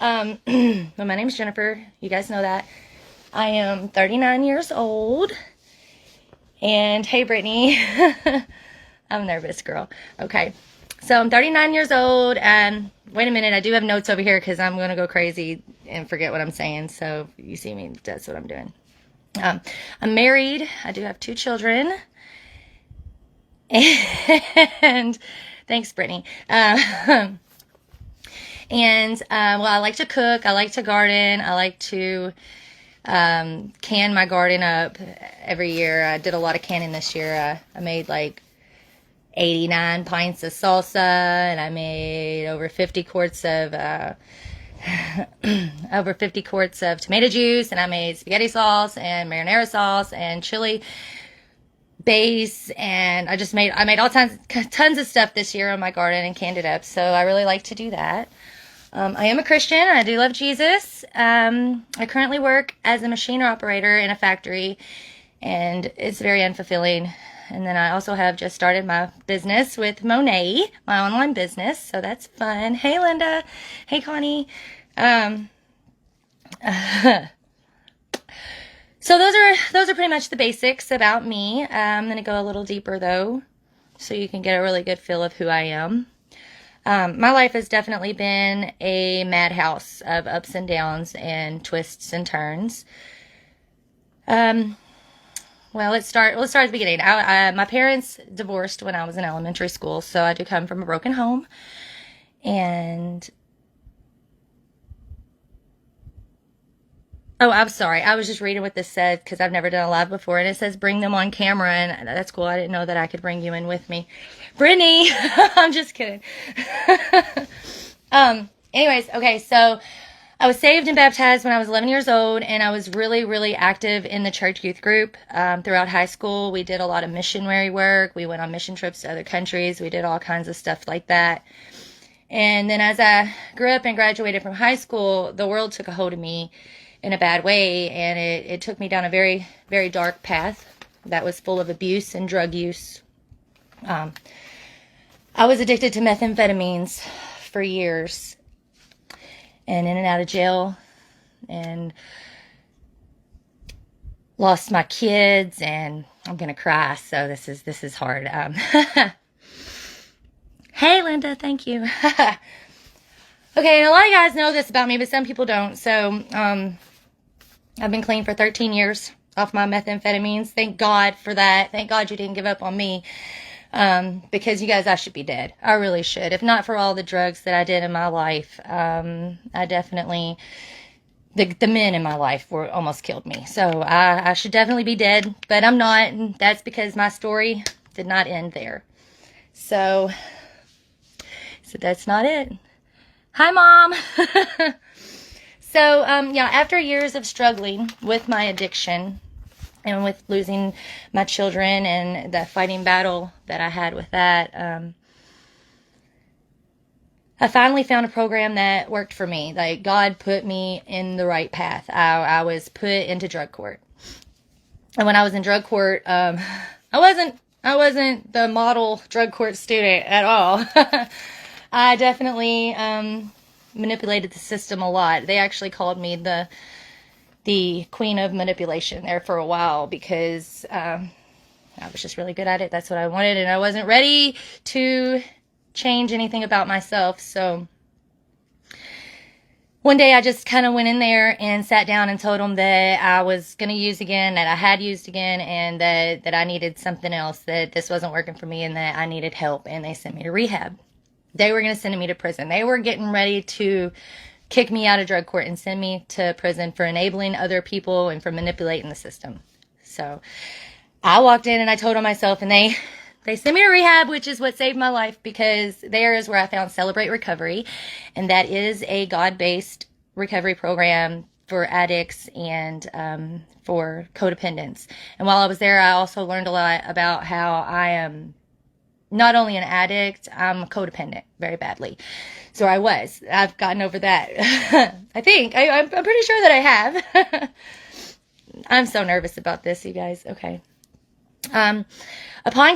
Well, my name's Jennifer. You guys know that. I am 39 years old. And hey, Brittany. I'm nervous, girl. Okay. So I'm 39 years old. And wait a minute. I do have notes over here because I'm going to go crazy and forget what I'm saying. So if you see me, that's what I'm doing. I'm married. I do have 2 children. And thanks, Brittany. Well, I like to cook. I like to garden. I like to can my garden up every year. I did a lot of canning this year. I made like 89 pints of salsa, and I made over 50 quarts of tomato juice, and I made spaghetti sauce and marinara sauce and chili base, and I made all tons of stuff this year on my garden and canned it up. So I really like to do that. I am a Christian. I do love Jesus. I currently work as a machine operator in a factory, and it's very unfulfilling. And then I also have just started my business with Monet, my online business, so that's fun. Hey, Linda. Hey, Connie. So those are pretty much the basics about me. I'm going to go a little deeper, though, so you can get a really good feel of who I am. My life has definitely been a madhouse of ups and downs and twists and turns. Well, let's start at the beginning. My parents divorced when I was in elementary school, so I do come from a broken home. And oh, I'm sorry. I was just reading what this said because I've never done a live before, and it says bring them on camera, and that's cool. I didn't know that I could bring you in with me. Brittany, I'm just kidding. Anyways, okay, so I was saved and baptized when I was 11 years old, and I was really, really active in the church youth group throughout high school. We did a lot of missionary work. We went on mission trips to other countries. We did all kinds of stuff like that. And then as I grew up and graduated from high school, the world took a hold of me in a bad way, and it took me down a very, very dark path that was full of abuse and drug use. I was addicted to methamphetamines for years, and in and out of jail, and lost my kids, and I'm gonna cry, so this is hard. Hey, Linda, thank you. Okay, and a lot of you guys know this about me, but some people don't. So I've been clean for 13 years off my methamphetamines. Thank God for that. Thank God you didn't give up on me. Because you guys, I should be dead. I really should. If not for all the drugs that I did in my life, I definitely, the men in my life were almost killed me. So I should definitely be dead, but I'm not. And that's because my story did not end there. So that's not it. Hi, Mom. So, yeah, after years of struggling with my addiction and with losing my children and the fighting battle that I had with that, I finally found a program that worked for me. Like, God put me in the right path. I was put into drug court. And when I was in drug court, I wasn't the model drug court student at all. I definitely manipulated the system a lot. They actually called me the queen of manipulation there for a while because I was just really good at it. That's what I wanted, and I wasn't ready to change anything about myself. So one day I just kind of went in there and sat down and told them that I was going to use again, that I had used again, and that I needed something else, that this wasn't working for me, and that I needed help. And they sent me to rehab. They were going to send me to prison. They were getting ready to kick me out of drug court and send me to prison for enabling other people and for manipulating the system. So I walked in and I told on myself, and they sent me to rehab, which is what saved my life, because there is where I found Celebrate Recovery, and that is a God-based recovery program for addicts and for codependents. And while I was there, I also learned a lot about how I am not only an addict, I'm codependent very badly. So I've gotten over that. I think. I'm pretty sure that I have. I'm so nervous about this, you guys. Okay. Upon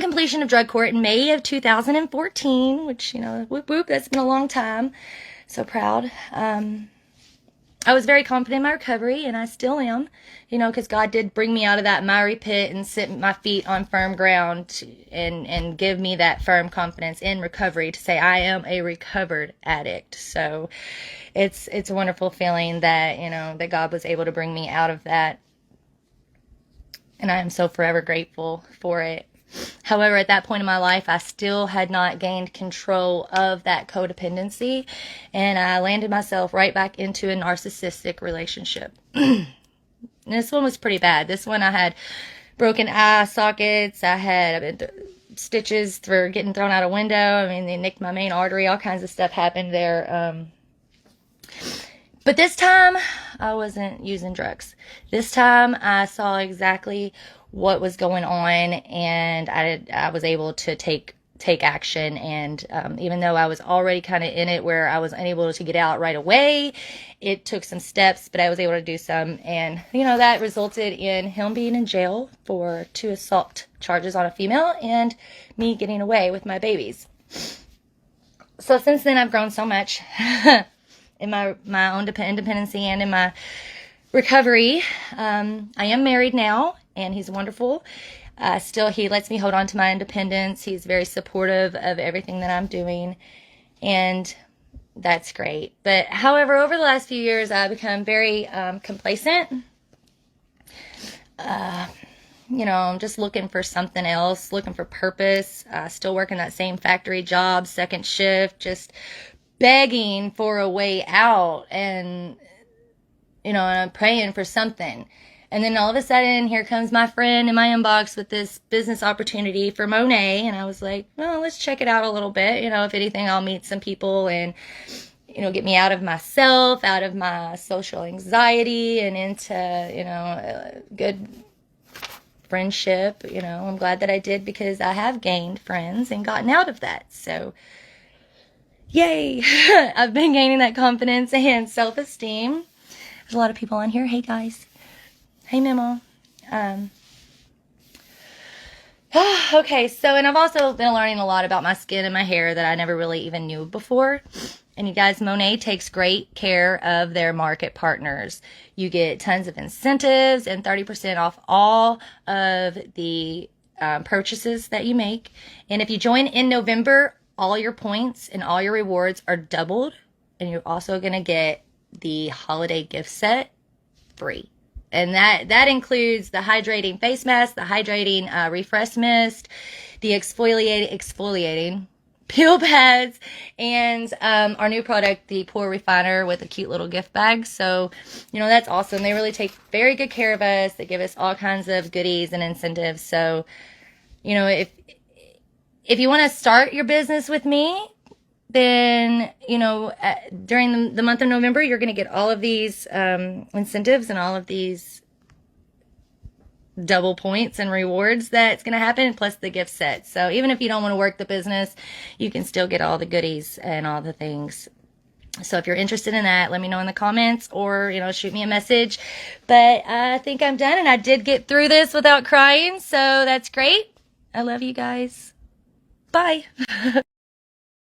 completion of drug court in May of 2014, which, whoop, whoop, that's been a long time. So proud. I was very confident in my recovery, and I still am, because God did bring me out of that miry pit and sit my feet on firm ground and give me that firm confidence in recovery to say I am a recovered addict. So it's a wonderful feeling that, that God was able to bring me out of that. And I am so forever grateful for it. However, at that point in my life, I still had not gained control of that codependency, and I landed myself right back into a narcissistic relationship. And this one was pretty bad. This one, I had broken eye sockets. I had stitches for getting thrown out a window. I mean, they nicked my main artery. All kinds of stuff happened there. But this time, I wasn't using drugs. This time, I saw exactly what was going on, and I was able to take action. And even though I was already kind of in it where I was unable to get out right away, it took some steps, but I was able to do some. And, that resulted in him being in jail for 2 assault charges on a female and me getting away with my babies. So since then, I've grown so much in my own independency and in my recovery. I am married now, and he's wonderful. Still, he lets me hold on to my independence. He's very supportive of everything that I'm doing, and that's great. But however, over the last few years, I've become very complacent. I'm just looking for something else, looking for purpose. Still working that same factory job, second shift, just begging for a way out, and and I'm praying for something. And then all of a sudden, here comes my friend in my inbox with this business opportunity for Monet. And I was like, well, let's check it out a little bit. If anything, I'll meet some people and, get me out of myself, out of my social anxiety, and into, a good friendship. I'm glad that I did, because I have gained friends and gotten out of that. So, yay. I've been gaining that confidence and self-esteem. There's a lot of people on here. Hey, guys. Hey, Memo. Okay, so, and I've also been learning a lot about my skin and my hair that I never really even knew before. And you guys, Monet takes great care of their market partners. You get tons of incentives and 30% off all of the purchases that you make. And if you join in November, all your points and all your rewards are doubled. And you're also going to get the holiday gift set free. And that includes the hydrating face mask, the hydrating refresh mist, the exfoliating peel pads, and our new product, the pore refiner, with a cute little gift bag. So, that's awesome. They really take very good care of us. They give us all kinds of goodies and incentives. So, if you want to start your business with me, then, during the month of November, you're going to get all of these incentives and all of these double points and rewards that's going to happen, plus the gift set. So even if you don't want to work the business, you can still get all the goodies and all the things. So if you're interested in that, let me know in the comments, or, shoot me a message. But I think I'm done, and I did get through this without crying, so that's great. I love you guys. Bye.